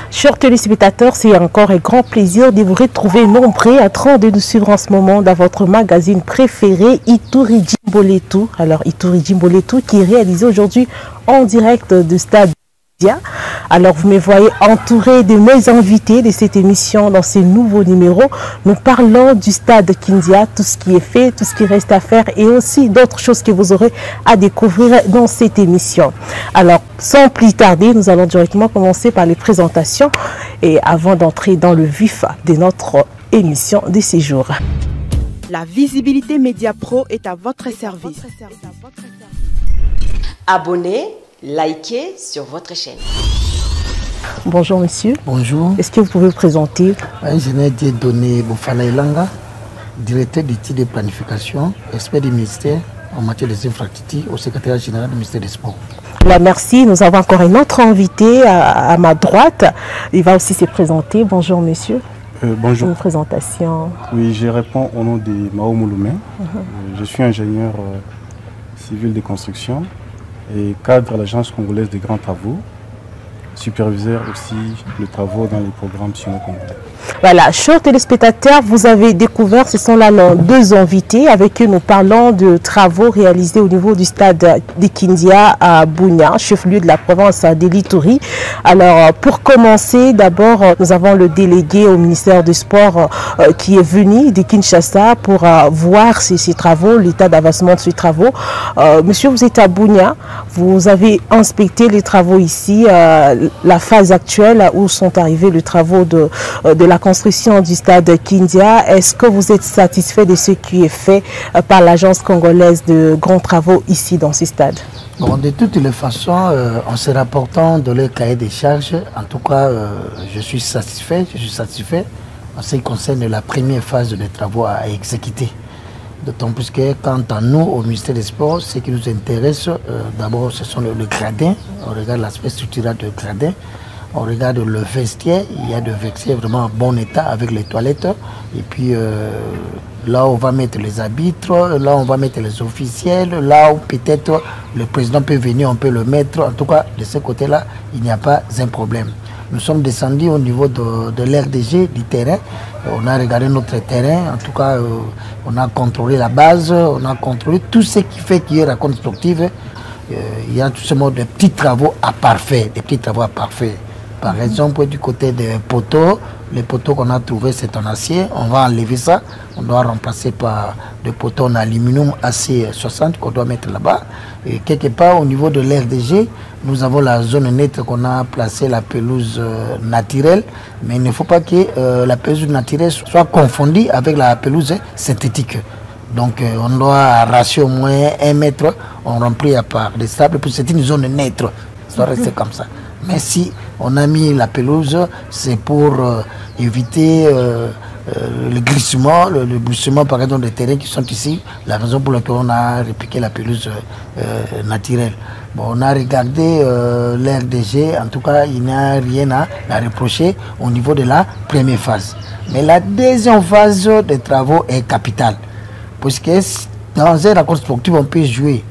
Chers téléspectateurs, c'est encore un grand plaisir de vous retrouver nombreux en train de nous suivre en ce moment dans votre magazine préféré, Ituri Jimboletu. Alors, Ituri Jimboletu qui est réalisé aujourd'hui en direct du stade. Alors, vous me voyez entouré de mes invités de cette émission dans ce nouveau numéro. Nous parlons du stade Kindia, tout ce qui est fait, tout ce qui reste à faire et aussi d'autres choses que vous aurez à découvrir dans cette émission. Alors, sans plus tarder, nous allons directement commencer par les présentations et avant d'entrer dans le vif de notre émission de ces jours. La visibilité Média Pro est à votre service. Abonnez, likez sur votre chaîne. Bonjour monsieur. Bonjour. Est-ce que vous pouvez vous présenter? Ingénieur Dieudonné Bofala Ilanga, directeur d'études de planification, expert du ministère en matière des infrastructures au secrétariat général du ministère des Sports. Là, merci. Nous avons encore un autre invité à ma droite. Il va aussi se présenter. Bonjour monsieur. Bonjour. Une présentation. Oui, je réponds au nom de Mao Mouloumé. Je suis ingénieur civil de construction et cadre à l'Agence congolaise des grands travaux, superviseur aussi les travaux dans les programmes sino-congolais. Voilà, chers téléspectateurs, vous avez découvert, ce sont là nos deux invités avec eux nous parlons de travaux réalisés au niveau du stade de Kindia à Bunia, chef-lieu de la province de l'Ituri. Alors, pour commencer, d'abord, nous avons le délégué au ministère du Sport qui est venu de Kinshasa pour voir ces travaux, l'état d'avancement de ces travaux. Monsieur, vous êtes à Bunia, vous avez inspecté les travaux ici, la phase actuelle où sont arrivés les travaux de la construction du stade Kindia. Est-ce que vous êtes satisfait de ce qui est fait par l'agence congolaise de grands travaux ici dans ce stade? Bon, de toutes les façons, en se rapportant de leur cahier des charges, en tout cas, je suis satisfait en ce qui concerne la première phase des travaux à exécuter. D'autant plus que quant à nous, au ministère des Sports, ce qui nous intéresse, d'abord, ce sont le gradin. On regarde l'aspect structural du gradin. On regarde le vestiaire. Il y a des vestiaires vraiment en bon état avec les toilettes. Et puis, là, on va mettre les arbitres. Là, on va mettre les officiels. Là où peut-être le président peut venir, on peut le mettre. En tout cas, de ce côté-là, il n'y a pas un problème. Nous sommes descendus au niveau de l'RDG, du terrain. On a regardé notre terrain. En tout cas, on a contrôlé la base. On a contrôlé tout ce qui fait qu'il y ait la constructive. Il y a tout ce mode de petits travaux à parfait. Des petits travaux à parfait. Par exemple, du côté des poteaux, les poteaux qu'on a trouvés, c'est en acier. On va enlever ça. On doit remplacer par des poteaux en aluminium AC60 qu'on doit mettre là-bas. Et quelque part, au niveau de l'RDG, nous avons la zone neutre qu'on a placée, la pelouse naturelle. Mais il ne faut pas que la pelouse naturelle soit confondue avec la pelouse synthétique. Donc, on doit arracher au moins 1 mètre. On remplit à part des sables. C'est une zone neutre. Ça doit rester comme ça. Mais si on a mis la pelouse, c'est pour éviter le glissement, le glissement par exemple des terrains qui sont ici, la raison pour laquelle on a répliqué la pelouse naturelle. Bon, on a regardé l'RDG, en tout cas il n'y a rien à reprocher au niveau de la première phase. Mais la deuxième phase des travaux est capitale, parce que dans un raccord sportif on peut jouer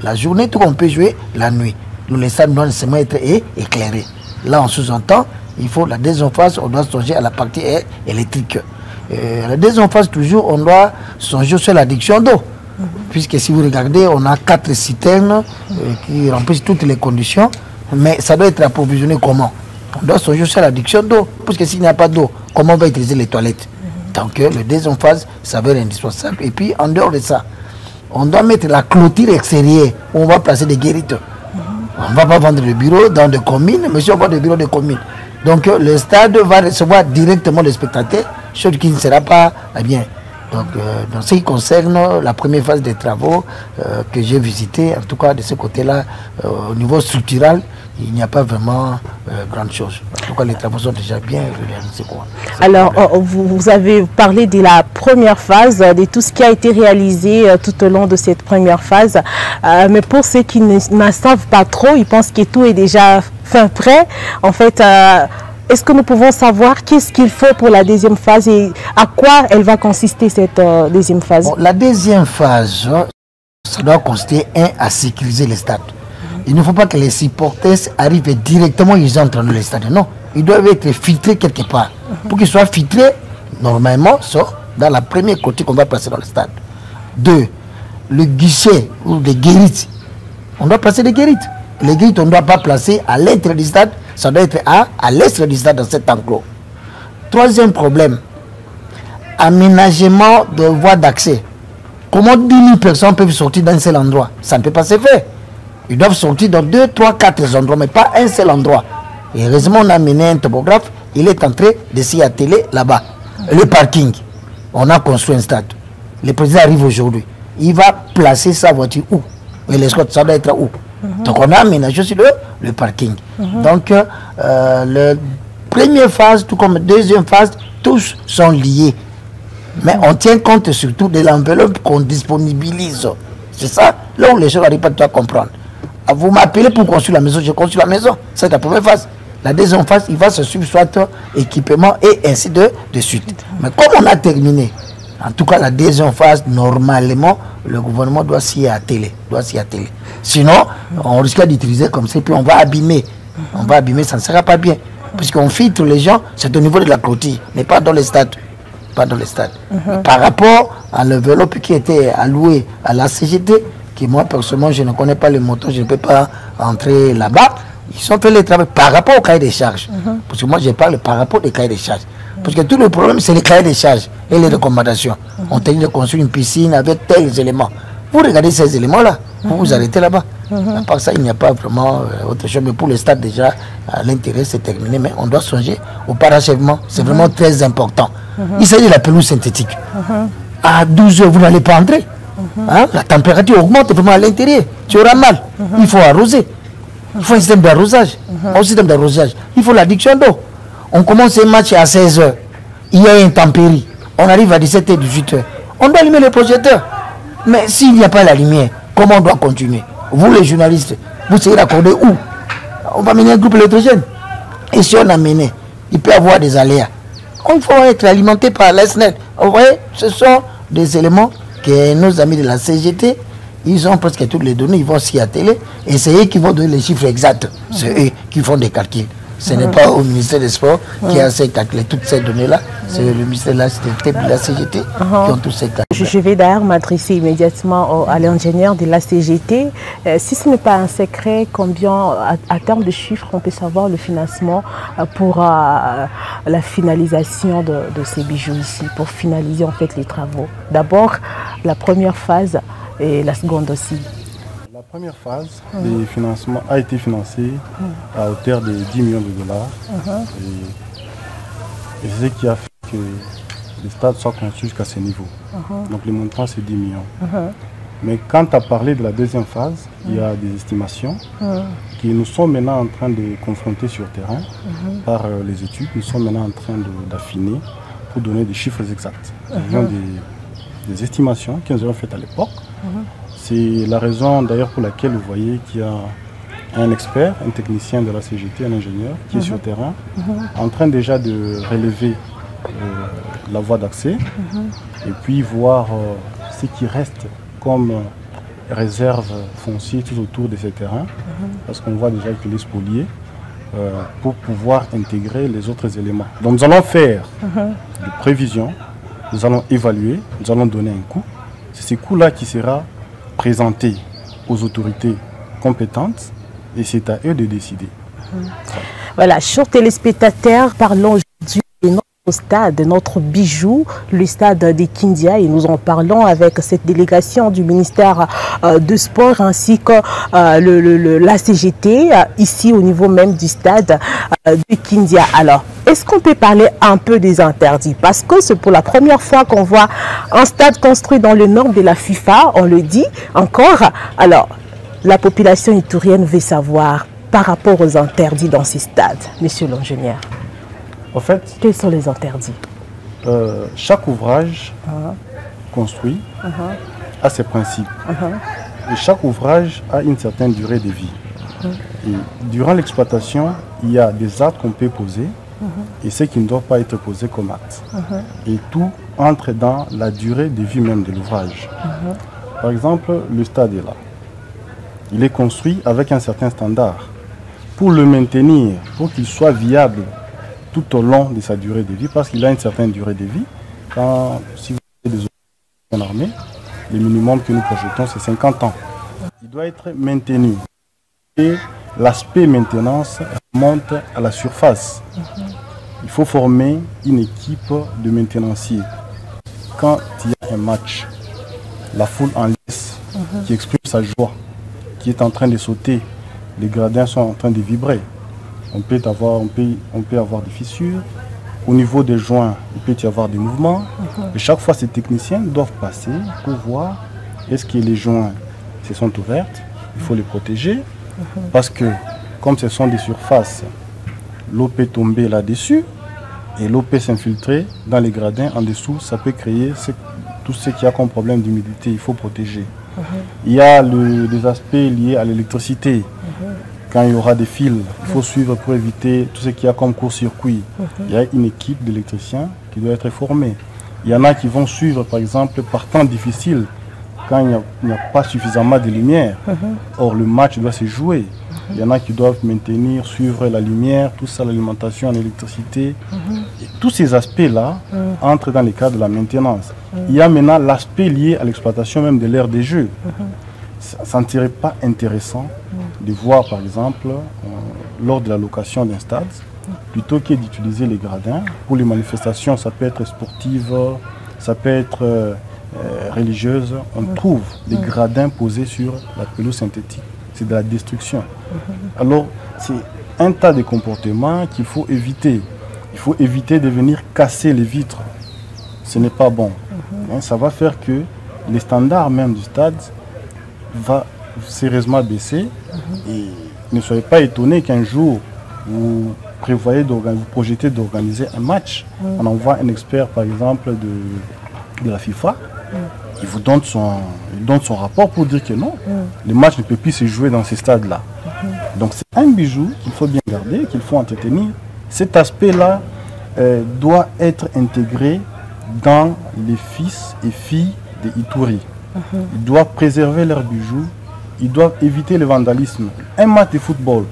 la journée, tout on peut jouer la nuit. Le stade doit nécessairement être éclairé. Là, on sous-entend, il faut la deuxième phase, on doit songer à la partie électrique. La deuxième phase, toujours, on doit songer sur l'adduction d'eau. Puisque si vous regardez, on a 4 citernes qui remplissent toutes les conditions, mais ça doit être approvisionné comment? On doit songer sur l'adduction d'eau. Parce que s'il n'y a pas d'eau, comment on va utiliser les toilettes? Donc, la deuxième phase, ça va être indispensable. Et puis, en dehors de ça, on doit mettre la clôture extérieure où on va placer des guérites. On ne va pas vendre le bureau dans des communes, mais si on vend des bureaux de communes. Donc le stade va recevoir directement les spectateurs, chose qui ne sera pas bien. Donc dans ce qui concerne la première phase des travaux que j'ai visité, en tout cas de ce côté-là, au niveau structural, il n'y a pas vraiment grande chose. En tout cas, les travaux sont déjà bien réalisés. Alors, vous avez parlé de la première phase, de tout ce qui a été réalisé tout au long de cette première phase. Mais pour ceux qui ne savent pas trop, ils pensent que tout est déjà fin prêt. En fait, est-ce que nous pouvons savoir qu'est-ce qu'il faut pour la deuxième phase et à quoi elle va consister cette deuxième phase? Bon, la deuxième phase, ça doit consister à sécuriser les stades. Il ne faut pas que les supporters arrivent directement, ils entrent dans les stades. Non, ils doivent être filtrés quelque part. Pour qu'ils soient filtrés, normalement, dans la première côté qu'on va placer dans le stade. 2, le guichet ou les guérites. On doit placer des guérites. Les guérites, on ne doit pas placer à l'intérieur du stade, ça doit être à l'extérieur du stade dans cet enclos. 3e problème, aménagement de voies d'accès. Comment 10 000 personnes peuvent sortir d'un seul endroit? Ça ne peut pas se faire. Ils doivent sortir dans 2, 3, 4 endroits, mais pas un seul endroit. Et heureusement, on a amené un topographe, il est en train de s'y atteler là-bas. Le parking, on a construit un stade. Le président arrive aujourd'hui. Il va placer sa voiture où? Et l'escorte, ça doit être où? Donc on a aménagé sur le parking. Donc, la première phase, tout comme la deuxième phase, tous sont liés. Mais on tient compte surtout de l'enveloppe qu'on disponibilise. C'est ça, là où les gens n'arrivent pas à comprendre. Vous m'appelez pour construire la maison, je construis la maison. C'est la première phase. La deuxième phase, il va se suivre soit équipement et ainsi de suite. Mais comme on a terminé, en tout cas la deuxième phase, normalement, le gouvernement doit s'y atteler. Sinon, on risque d'utiliser comme ça, puis on va abîmer. On va abîmer, ça ne sera pas bien. Puisqu'on filtre les gens, c'est au niveau de la clôture, mais pas dans les stades. Par rapport à l'enveloppe qui était allouée à la CGT, qui moi personnellement je ne connais pas le montant, je ne peux pas entrer là-bas. Ils ont fait le travail par rapport au cahier des charges. Parce que moi je parle par rapport au cahier des charges. Parce que tout le problème c'est le cahier des charges et les recommandations. On t'a dit de construire une piscine avec tels éléments. Vous regardez ces éléments-là, vous vous arrêtez là-bas. À part ça, il n'y a pas vraiment autre chose. Mais pour le stade déjà, l'intérêt c'est terminé. Mais on doit songer au parachèvement. C'est vraiment très important. Il s'agit de la pelouse synthétique. À 12 heures, vous n'allez pas entrer. La température augmente vraiment à l'intérieur. Tu auras mal. Il faut arroser. Il faut un système d'arrosage. Il faut l'adduction d'eau. On commence un match à 16 heures. Il y a une tempérie. On arrive à 17h, 18h. On doit allumer le projecteur. Mais s'il n'y a pas la lumière, comment on doit continuer? Vous les journalistes, vous serez accordés où? On va mener un groupe électrogène. Et si on a mené, il peut y avoir des aléas. Il faut être alimenté par l'ESNET. Vous voyez, ce sont des éléments que nos amis de la CGT, ils ont presque toutes les données, ils vont s'y atteler. Et c'est eux qui vont donner les chiffres exacts. C'est eux qui font des calculs. Ce n'est pas au ministère des Sports qui a assez calculé toutes ces données-là. C'est le ministère de la CGT qui ont tous ces calculs. Je vais d'ailleurs m'adresser immédiatement à l'ingénieur de la CGT. Si ce n'est pas un secret, combien, à terme de chiffres, on peut savoir le financement pour la finalisation de ces bijoux ici, pour finaliser en fait les travaux? D'abord, la première phase et la seconde aussi. La première phase des financements a été financée à hauteur de 10 millions de dollars. Et c'est ce qui a fait que le stade soit construit jusqu'à ce niveau. Donc le montant c'est 10 millions. Mais quand tu as parlé de la deuxième phase, il y a des estimations qui nous sont maintenant en train de confronter sur terrain par les études. Nous sommes maintenant en train d'affiner pour donner des chiffres exacts. Nous avons des estimations que nous avons faites à l'époque. C'est la raison d'ailleurs pour laquelle vous voyez qu'il y a un expert, un technicien de la CGT, un ingénieur qui est sur terrain, en train déjà de relever la voie d'accès et puis voir ce qui reste comme réserve foncière tout autour de ces terrains, parce qu'on voit déjà qu'il est spolié, pour pouvoir intégrer les autres éléments. Donc nous allons faire des prévisions, nous allons évaluer, nous allons donner un coût. C'est ce coût-là qui sera présenté aux autorités compétentes et c'est à eux de décider. Voilà, chers téléspectateurs, parlons aujourd'hui de notre stade, de notre bijou, le stade de Kindia, et nous en parlons avec cette délégation du ministère de Sport ainsi que la CGT, ici au niveau même du stade de Kindia. Alors, est-ce qu'on peut parler un peu des interdits? Parce que c'est pour la première fois qu'on voit un stade construit dans les normes de la FIFA, on le dit encore. Alors, la population itourienne veut savoir par rapport aux interdits dans ces stades, monsieur l'ingénieur. En fait, quels sont les interdits? Chaque ouvrage construit a ses principes. Et chaque ouvrage a une certaine durée de vie. Et durant l'exploitation, il y a des actes qu'on peut poser et ce qui ne doit pas être posé comme acte. Et tout entre dans la durée de vie même de l'ouvrage. Par exemple, le stade est là. Il est construit avec un certain standard. Pour le maintenir, pour qu'il soit viable tout au long de sa durée de vie, parce qu'il a une certaine durée de vie, si vous avez des opérations en armée, le minimum que nous projetons, c'est 50 ans. Il doit être maintenu. Et l'aspect maintenance monte à la surface. Il faut former une équipe de maintenanciers. Quand il y a un match, la foule en liesse, qui exprime sa joie, qui est en train de sauter, les gradins sont en train de vibrer. On peut avoir des fissures. Au niveau des joints, il peut y avoir des mouvements. Et chaque fois, ces techniciens doivent passer pour voir est-ce que les joints se sont ouvertes. Il faut les protéger. Parce que, comme ce sont des surfaces, l'eau peut tomber là-dessus et l'eau peut s'infiltrer dans les gradins en dessous. Ça peut créer tout ce qui a comme problème d'humidité. Il faut protéger. Il y a des aspects liés à l'électricité. Quand il y aura des fils, il faut suivre pour éviter tout ce qu'il y a comme court-circuit. Il y a une équipe d'électriciens qui doit être formée. Il y en a qui vont suivre, par exemple, par temps difficile, quand il n'y a pas suffisamment de lumière. Or, le match doit se jouer. Il y en a qui doivent maintenir, suivre la lumière, tout ça, l'alimentation en électricité. Et tous ces aspects-là entrent dans le cadre de la maintenance. Il y a maintenant l'aspect lié à l'exploitation même de l'aire des jeux. Ça ne serait pas intéressant de voir, par exemple, lors de la location d'un stade, plutôt que d'utiliser les gradins. Pour les manifestations, ça peut être sportive, ça peut être religieuse. On trouve des gradins posés sur la pelouse synthétique. C'est de la destruction. Alors, c'est un tas de comportements qu'il faut éviter. Il faut éviter de venir casser les vitres. Ce n'est pas bon. Ça va faire que les standards même du stade va sérieusement baisser. Et ne soyez pas étonnés qu'un jour, vous projetez d'organiser un match. On envoie un expert, par exemple, de la FIFA. Il vous donne son rapport pour dire que non, le match ne peut plus se jouer dans ces stades-là. Donc c'est un bijou qu'il faut bien garder, qu'il faut entretenir. Cet aspect-là doit être intégré dans les fils et filles de Ituri. Ils doivent préserver leurs bijoux, ils doivent éviter le vandalisme. Un match de football,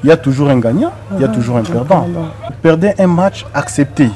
il y a toujours un gagnant, il y a toujours un perdant. Vous perdez un match, accepté.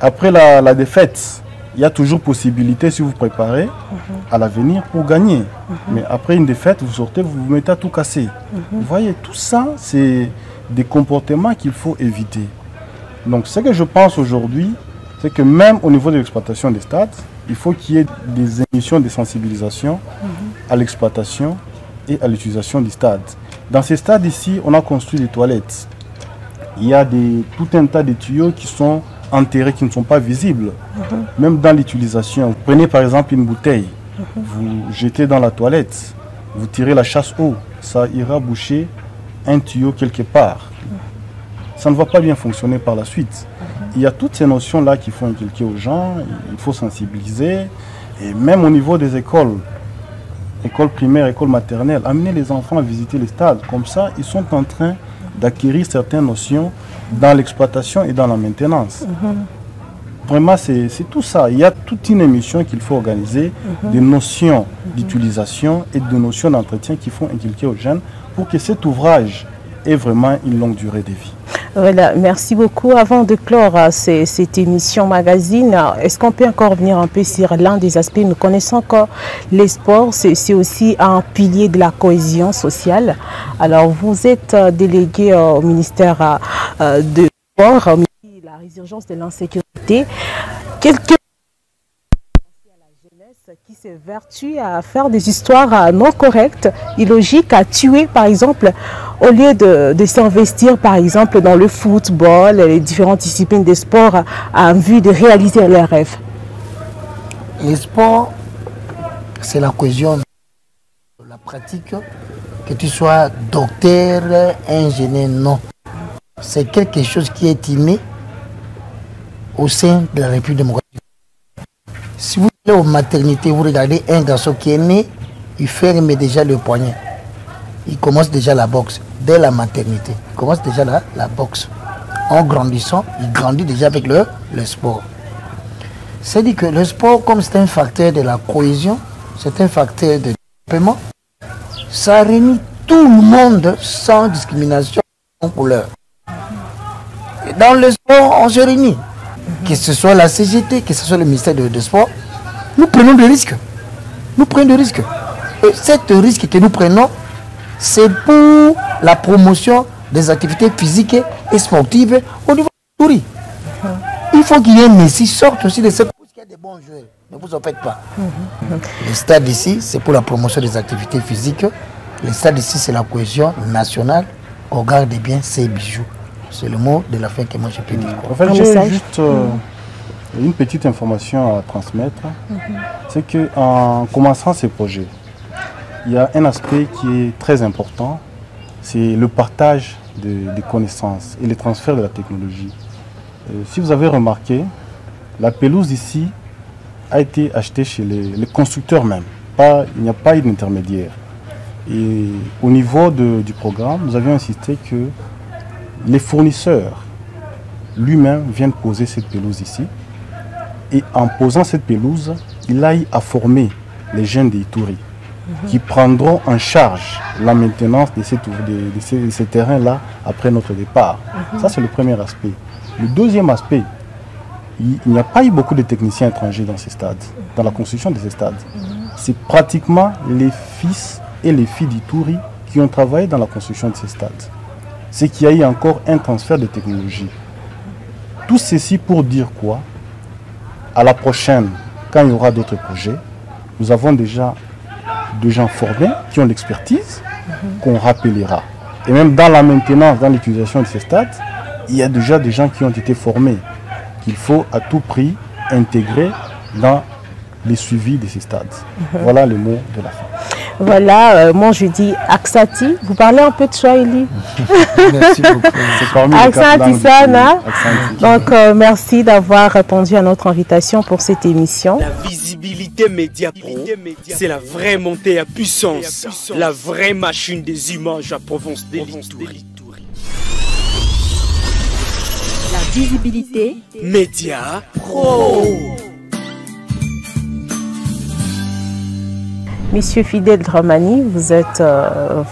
Après la défaite, il y a toujours possibilité, si vous préparez, à l'avenir pour gagner. Mais après une défaite, vous sortez, vous vous mettez à tout casser. Vous voyez, tout ça, c'est des comportements qu'il faut éviter. Donc ce que je pense aujourd'hui, c'est que même au niveau de l'exploitation des stades, il faut qu'il y ait des émissions de sensibilisation à l'exploitation et à l'utilisation du stade. Dans ces stades ici, on a construit des toilettes. Il y a tout un tas de tuyaux qui sont enterrés, qui ne sont pas visibles. Même dans l'utilisation, vous prenez par exemple une bouteille, vous jetez dans la toilette, vous tirez la chasse-eau, ça ira boucher un tuyau quelque part. Ça ne va pas bien fonctionner par la suite. Il y a toutes ces notions-là qu'il faut inculquer aux gens, il faut sensibiliser, et même au niveau des écoles primaires, écoles maternelles, amener les enfants à visiter les stades. Comme ça, ils sont en train d'acquérir certaines notions dans l'exploitation et dans la maintenance. Vraiment, c'est tout ça. Il y a toute une émission qu'il faut organiser, des notions d'utilisation et des notions d'entretien qu'il faut inculquer aux jeunes pour que cet ouvrage ait vraiment une longue durée de vie. Voilà, merci beaucoup. Avant de clore cette émission magazine, est-ce qu'on peut encore venir un peu sur l'un des aspects? Nous connaissons que les sports, c'est aussi un pilier de la cohésion sociale. Alors, vous êtes délégué au ministère de sport, la résurgence de l'insécurité. Quelques qui s'évertue à faire des histoires non correctes, illogiques, à tuer par exemple, au lieu de s'investir par exemple dans le football, les différentes disciplines des sports en vue de réaliser leurs rêves. Les sports, c'est la cohésion, la pratique, que tu sois docteur, ingénieur, non. C'est quelque chose qui est inné au sein de la République démocratique. Si vous allez aux maternités, vous regardez un garçon qui est né, il ferme déjà le poignet. Il commence déjà la boxe dès la maternité. Il commence déjà la boxe. en grandissant, il grandit déjà avec le sport. C'est-à-dire que le sport, comme c'est un facteur de la cohésion, c'est un facteur de développement, ça réunit tout le monde sans discrimination en couleur. Et dans le sport, on se réunit. Que ce soit la CGT, que ce soit le ministère de Sport, nous prenons des risques. Nous prenons des risques. Et cet risque que nous prenons, c'est pour la promotion des activités physiques et sportives au niveau du Touri. Il faut qu'il y ait un Messi sorte aussi de ce cours, qu'il y a des bons joueurs. Ne vous en faites pas. Le stade ici, c'est pour la promotion des activités physiques. Le stade ici, c'est la cohésion nationale. On regarde bien ces bijoux. C'est le mot de la fin que moi je peux dire. En fait, j'ai juste une petite information à transmettre. C'est qu'en commençant ces projets, il y a un aspect qui est très important. C'est le partage des connaissances et le transfert de la technologie. Si vous avez remarqué, la pelouse ici a été achetée chez les constructeurs même. Il n'y a pas eu d'intermédiaire. Et au niveau du programme, nous avions insisté que les fournisseurs lui-même viennent poser cette pelouse ici. Et en posant cette pelouse, il aille à former les jeunes des Ituri qui prendront en charge la maintenance de ces terrains-là après notre départ. Ça, c'est le premier aspect. Le deuxième aspect, il n'y a pas eu beaucoup de techniciens étrangers dans ces stades, dans la construction de ces stades. C'est pratiquement les fils et les filles d'Ituri qui ont travaillé dans la construction de ces stades. C'est qu'il y a eu encore un transfert de technologie. Tout ceci pour dire quoi? À la prochaine, quand il y aura d'autres projets, nous avons déjà des gens formés qui ont l'expertise qu'on rappellera. Et même dans la maintenance, dans l'utilisation de ces stades, il y a déjà des gens qui ont été formés qu'il faut à tout prix intégrer dans les suivis de ces stades. Voilà le mot de la fin. Voilà, moi je dis Aksati. Vous parlez un peu de Swahili? Merci beaucoup. Aksati Sana. Donc merci d'avoir répondu à notre invitation pour cette émission. La visibilité Média Pro, c'est la vraie montée à puissance, la vraie machine des images à province de l'Ituri. La visibilité Média Pro. Monsieur Fidèle Dramani, vous êtes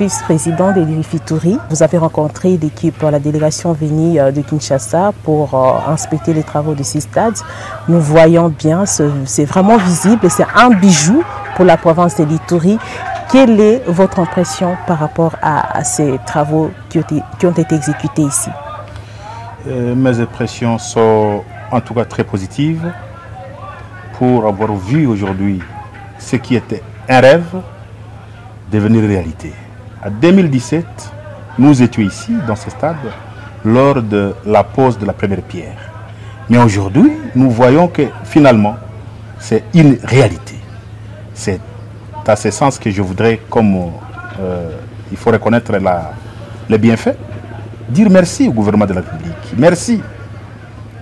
vice-président de l'Ituri. Vous avez rencontré l'équipe, la délégation venue de Kinshasa pour inspecter les travaux de ces stades. Nous voyons bien, c'est vraiment visible, c'est un bijou pour la province de l'Ituri. Quelle est votre impression par rapport à ces travaux qui ont été exécutés ici? Mes impressions sont en tout cas très positives pour avoir vu aujourd'hui ce qui était un rêve devenir réalité. En 2017, nous étions ici, dans ce stade, lors de la pose de la première pierre. Mais aujourd'hui, nous voyons que finalement, c'est une réalité. C'est à ce sens que je voudrais, comme il faut reconnaître les bienfaits, dire merci au gouvernement de la République, merci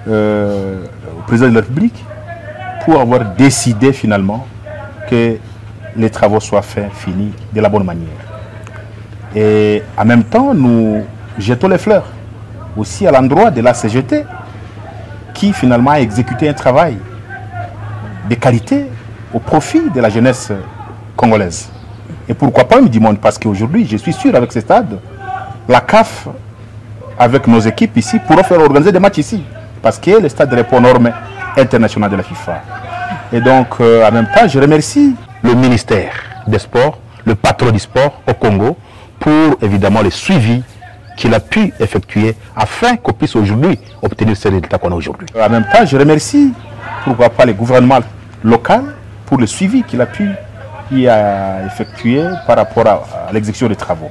au président de la République pour avoir décidé finalement que les travaux soient faits, finis de la bonne manière. Et en même temps, nous jetons les fleurs aussi à l'endroit de la CGT qui finalement a exécuté un travail de qualité au profit de la jeunesse congolaise. Et pourquoi pas du monde? Parce qu'aujourd'hui, je suis sûr avec ce stade, la CAF, avec nos équipes ici, pourront faire organiser des matchs ici. Parce que le stade répond aux normes internationales de la FIFA. Et donc, en même temps, je remercie le ministère des Sports, le patron du sport au Congo, pour évidemment le suivi qu'il a pu effectuer afin qu'on puisse aujourd'hui obtenir ces résultats qu'on a aujourd'hui. En même temps, je remercie, pourquoi pas, le gouvernement local pour le suivi qu'il a pu y effectuer par rapport à l'exécution des travaux.